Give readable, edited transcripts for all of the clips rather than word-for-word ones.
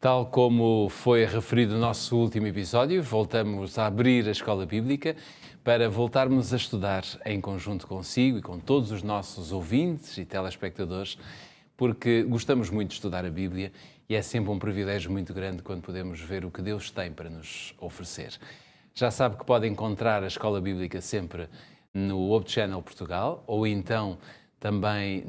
Tal como foi referido no nosso último episódio, voltamos a abrir a Escola Bíblica para voltarmos a estudar em conjunto consigo e com todos os nossos ouvintes e telespectadores, porque gostamos muito de estudar a Bíblia e é sempre um privilégio muito grande quando podemos ver o que Deus tem para nos oferecer. Já sabe que pode encontrar a Escola Bíblica sempre no Hope Channel Portugal ou então também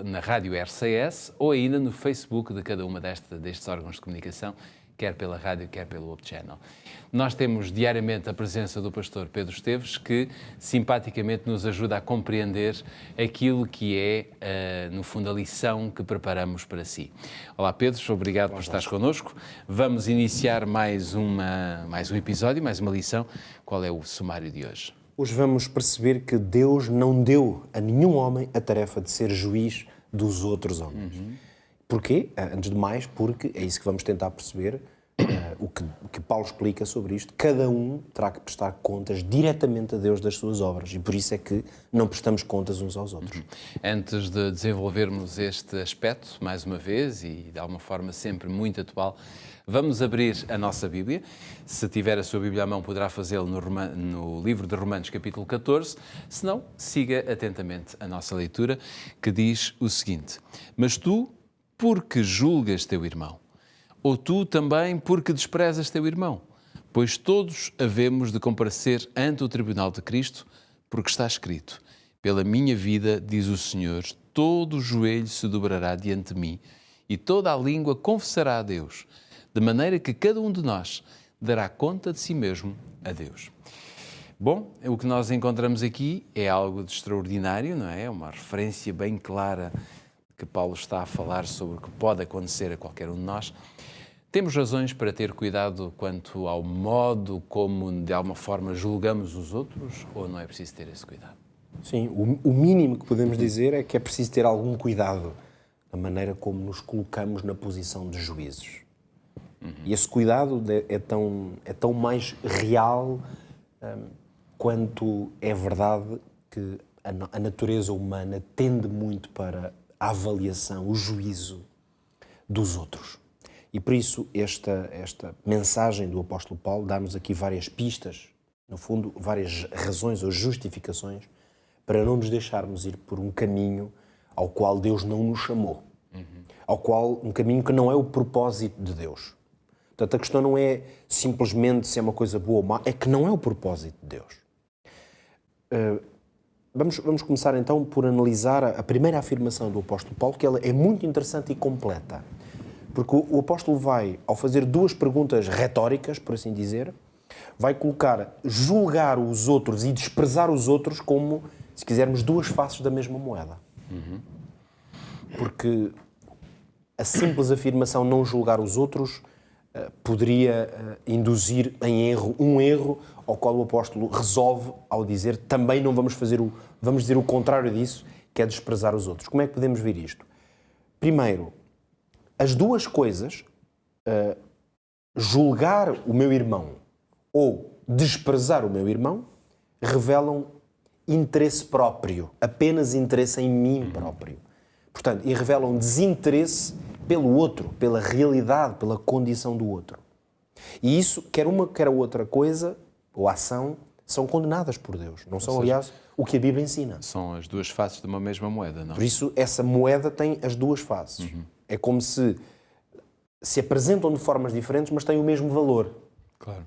na Rádio RCS ou ainda no Facebook de cada uma destes órgãos de comunicação, quer pela rádio, quer pelo Hope Channel. Nós temos diariamente a presença do pastor Pedro Esteves, que simpaticamente nos ajuda a compreender aquilo que é, no fundo, a lição que preparamos para si. Olá Pedro, obrigado por estares connosco. Vamos iniciar mais um episódio, mais uma lição. Qual é o sumário de hoje? Hoje vamos perceber que Deus não deu a nenhum homem a tarefa de ser juiz dos outros homens. Porquê? Antes de mais, porque é isso que vamos tentar perceber, o que Paulo explica sobre isto. Cada um terá que prestar contas diretamente a Deus das suas obras e por isso é que não prestamos contas uns aos outros. Antes de desenvolvermos este aspecto, mais uma vez, e de alguma forma sempre muito atual, vamos abrir a nossa Bíblia. Se tiver a sua Bíblia à mão, poderá fazê-lo no livro de Romanos, capítulo 14. Se não, siga atentamente a nossa leitura, que diz o seguinte: Mas tu, porque julgas teu irmão? Ou tu também porque desprezas teu irmão? Pois todos havemos de comparecer ante o tribunal de Cristo, porque está escrito: Pela minha vida, diz o Senhor, todo o joelho se dobrará diante de mim e toda a língua confessará a Deus, de maneira que cada um de nós dará conta de si mesmo a Deus. Bom, o que nós encontramos aqui é algo de extraordinário, não é? Uma referência bem clara que Paulo está a falar sobre o que pode acontecer a qualquer um de nós. Temos razões para ter cuidado quanto ao modo como, de alguma forma, julgamos os outros, ou não é preciso ter esse cuidado? Sim, o mínimo que podemos dizer é que é preciso ter algum cuidado na maneira como nos colocamos na posição de juízes. E esse cuidado é tão mais real quanto é verdade que a natureza humana tende muito para a avaliação, o juízo dos outros. E por isso esta mensagem do apóstolo Paulo dá-nos aqui várias pistas, no fundo, várias razões ou justificações para não nos deixarmos ir por um caminho ao qual Deus não nos chamou. Um caminho que não é o propósito de Deus. Portanto, a questão não é simplesmente se é uma coisa boa ou má, é que não é o propósito de Deus. Vamos começar então por analisar a primeira afirmação do apóstolo Paulo, que ela é muito interessante e completa. Porque o apóstolo vai, ao fazer duas perguntas retóricas, por assim dizer, vai colocar julgar os outros e desprezar os outros como, se quisermos, duas faces da mesma moeda. Porque a simples afirmação não julgar os outros poderia induzir em erro um erro ao qual o apóstolo resolve ao dizer também não vamos dizer o contrário disso, que é desprezar os outros. Como é que podemos ver isto? Primeiro, as duas coisas, julgar o meu irmão ou desprezar o meu irmão, revelam interesse próprio, apenas interesse em mim próprio. Portanto, e revelam desinteresse pelo outro, pela realidade, pela condição do outro. E isso, quer uma, quer a outra coisa, ou ação, são condenadas por Deus. Não são, aliás, o que a Bíblia ensina. São as duas faces de uma mesma moeda, não? Por isso, essa moeda tem as duas faces. É como se apresentam de formas diferentes, mas têm o mesmo valor. Claro.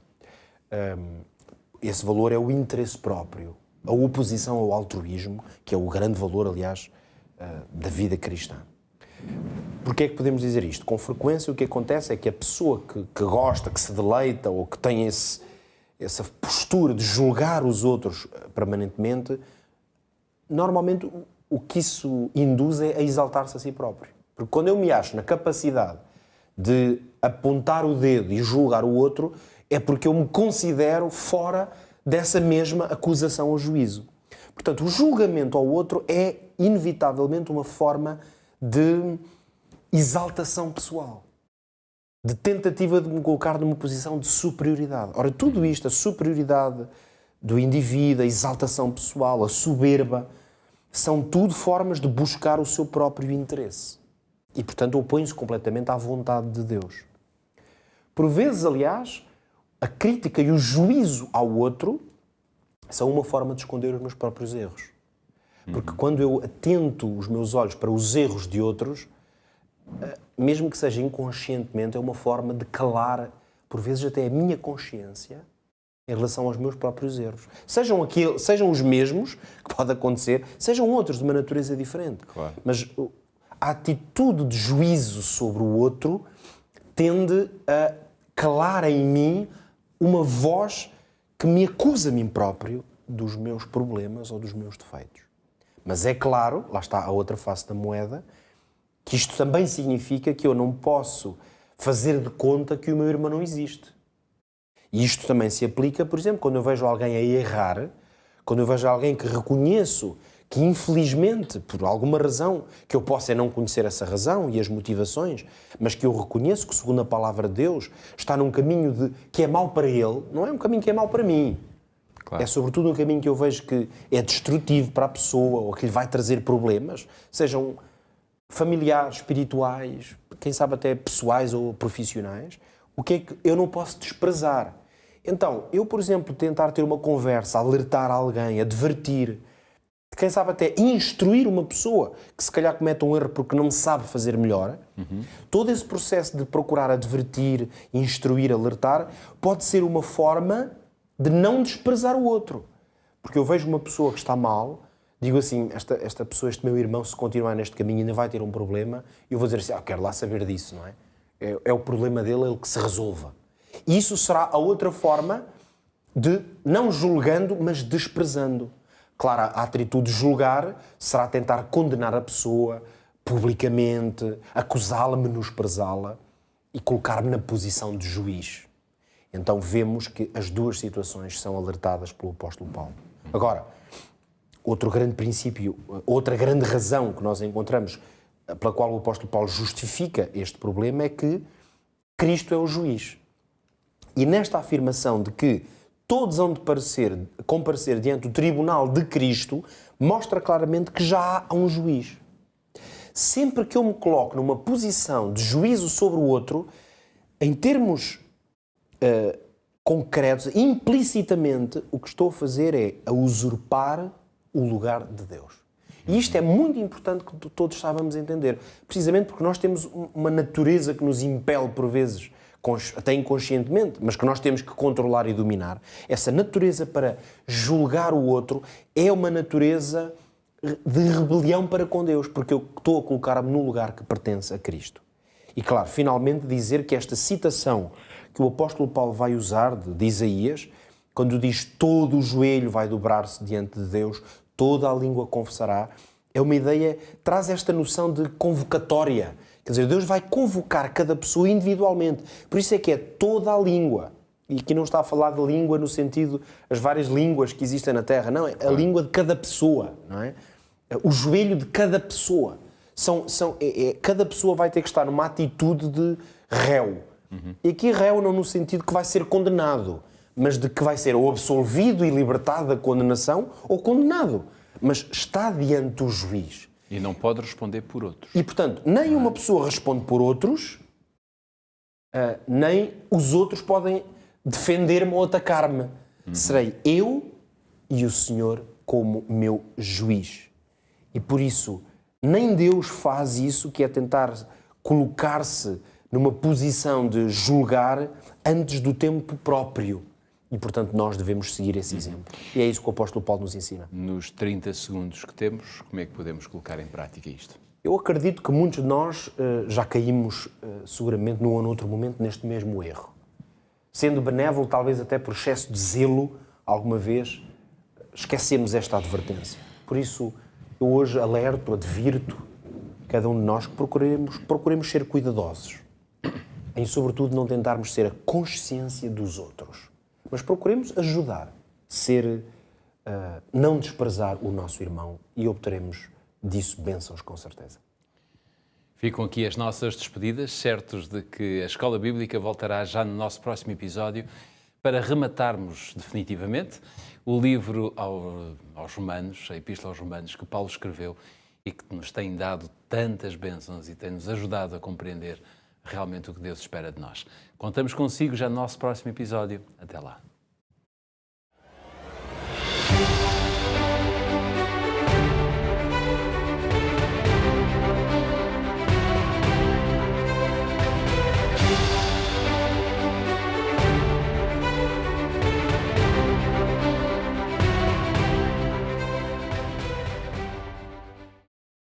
Esse valor é o interesse próprio. A oposição ao altruísmo, que é o grande valor, aliás, da vida cristã. Porquê é que podemos dizer isto? Com frequência o que acontece é que a pessoa que gosta, que se deleita ou que tem essa postura de julgar os outros permanentemente, normalmente o que isso induz é a exaltar-se a si próprio. Porque quando eu me acho na capacidade de apontar o dedo e julgar o outro, é porque eu me considero fora dessa mesma acusação ou juízo. Portanto, o julgamento ao outro é, inevitavelmente, uma forma de exaltação pessoal, de tentativa de me colocar numa posição de superioridade. Ora, tudo isto, a superioridade do indivíduo, a exaltação pessoal, a soberba, são tudo formas de buscar o seu próprio interesse. E, portanto, opõe-se completamente à vontade de Deus. Por vezes, aliás, a crítica e o juízo ao outro são uma forma de esconder os meus próprios erros. Porque quando eu atento os meus olhos para os erros de outros, mesmo que seja inconscientemente, é uma forma de calar, por vezes até a minha consciência, em relação aos meus próprios erros. Sejam os mesmos, que pode acontecer, sejam outros de uma natureza diferente. Claro. Mas a atitude de juízo sobre o outro tende a calar em mim uma voz que me acusa a mim próprio dos meus problemas ou dos meus defeitos. Mas é claro, lá está a outra face da moeda, que isto também significa que eu não posso fazer de conta que o meu irmão não existe. E isto também se aplica, por exemplo, quando eu vejo alguém a errar, quando eu vejo alguém que reconheço que, infelizmente, por alguma razão, que eu possa não conhecer essa razão e as motivações, mas que eu reconheço que, segundo a palavra de Deus, está num caminho que é mau para ele, não é um caminho que é mau para mim. Claro. É sobretudo um caminho que eu vejo que é destrutivo para a pessoa ou que lhe vai trazer problemas, sejam familiares, espirituais, quem sabe até pessoais ou profissionais. O que é que eu não posso desprezar? Então, eu, por exemplo, tentar ter uma conversa, alertar alguém, advertir, quem sabe até instruir uma pessoa que se calhar comete um erro porque não sabe fazer melhor, todo esse processo de procurar advertir, instruir, alertar, pode ser uma forma de não desprezar o outro. Porque eu vejo uma pessoa que está mal, digo assim, esta pessoa, este meu irmão, se continuar neste caminho ainda vai ter um problema, e eu vou dizer assim, quero lá saber disso, não é? É o problema dele, ele que se resolva. E isso será a outra forma de, não julgando, mas desprezando. Claro, a atitude de julgar será tentar condenar a pessoa publicamente, acusá-la, menosprezá-la e colocar-me na posição de juiz. Então vemos que as duas situações são alertadas pelo apóstolo Paulo. Agora, outro grande princípio, outra grande razão que nós encontramos pela qual o apóstolo Paulo justifica este problema é que Cristo é o juiz. E nesta afirmação de que todos hão de comparecer diante do tribunal de Cristo, mostra claramente que já há um juiz. Sempre que eu me coloco numa posição de juízo sobre o outro, em termos concretos, implicitamente, o que estou a fazer é a usurpar o lugar de Deus. E isto é muito importante que todos saibamos entender, precisamente porque nós temos uma natureza que nos impele por vezes, até inconscientemente, mas que nós temos que controlar e dominar. Essa natureza para julgar o outro é uma natureza de rebelião para com Deus, porque eu estou a colocar-me no lugar que pertence a Cristo. E claro, finalmente dizer que esta citação que o apóstolo Paulo vai usar de Isaías, quando diz todo o joelho vai dobrar-se diante de Deus, toda a língua confessará, é uma ideia, traz esta noção de convocatória. Quer dizer, Deus vai convocar cada pessoa individualmente. Por isso é que é toda a língua. E aqui não está a falar de língua no sentido, as várias línguas que existem na Terra. Não, é a língua de cada pessoa, não é? O joelho de cada pessoa. Cada pessoa vai ter que estar numa atitude de réu. E aqui réu não no sentido que vai ser condenado, mas de que vai ser ou absolvido e libertado da condenação ou condenado. Mas está diante do juiz. E não pode responder por outros. E, portanto, nem uma pessoa responde por outros, nem os outros podem defender-me ou atacar-me. Serei eu e o Senhor como meu juiz. E por isso, nem Deus faz isso, que é tentar colocar-se numa posição de julgar antes do tempo próprio. E, portanto, nós devemos seguir esse exemplo. E é isso que o apóstolo Paulo nos ensina. Nos 30 segundos que temos, como é que podemos colocar em prática isto? Eu acredito que muitos de nós já caímos, seguramente, num ou noutro momento, neste mesmo erro. Sendo benévolo, talvez até por excesso de zelo, alguma vez, esquecemos esta advertência. Por isso, eu hoje alerto, advirto, cada um de nós que procuremos ser cuidadosos, em sobretudo não tentarmos ser a consciência dos outros, mas procuremos ajudar, não desprezar o nosso irmão e obteremos disso bênçãos com certeza. Ficam aqui as nossas despedidas, certos de que a Escola Bíblica voltará já no nosso próximo episódio para rematarmos definitivamente o livro aos Romanos, a Epístola aos Romanos, que Paulo escreveu e que nos tem dado tantas bênçãos e tem-nos ajudado a compreender realmente o que Deus espera de nós. Contamos consigo já no nosso próximo episódio. Até lá.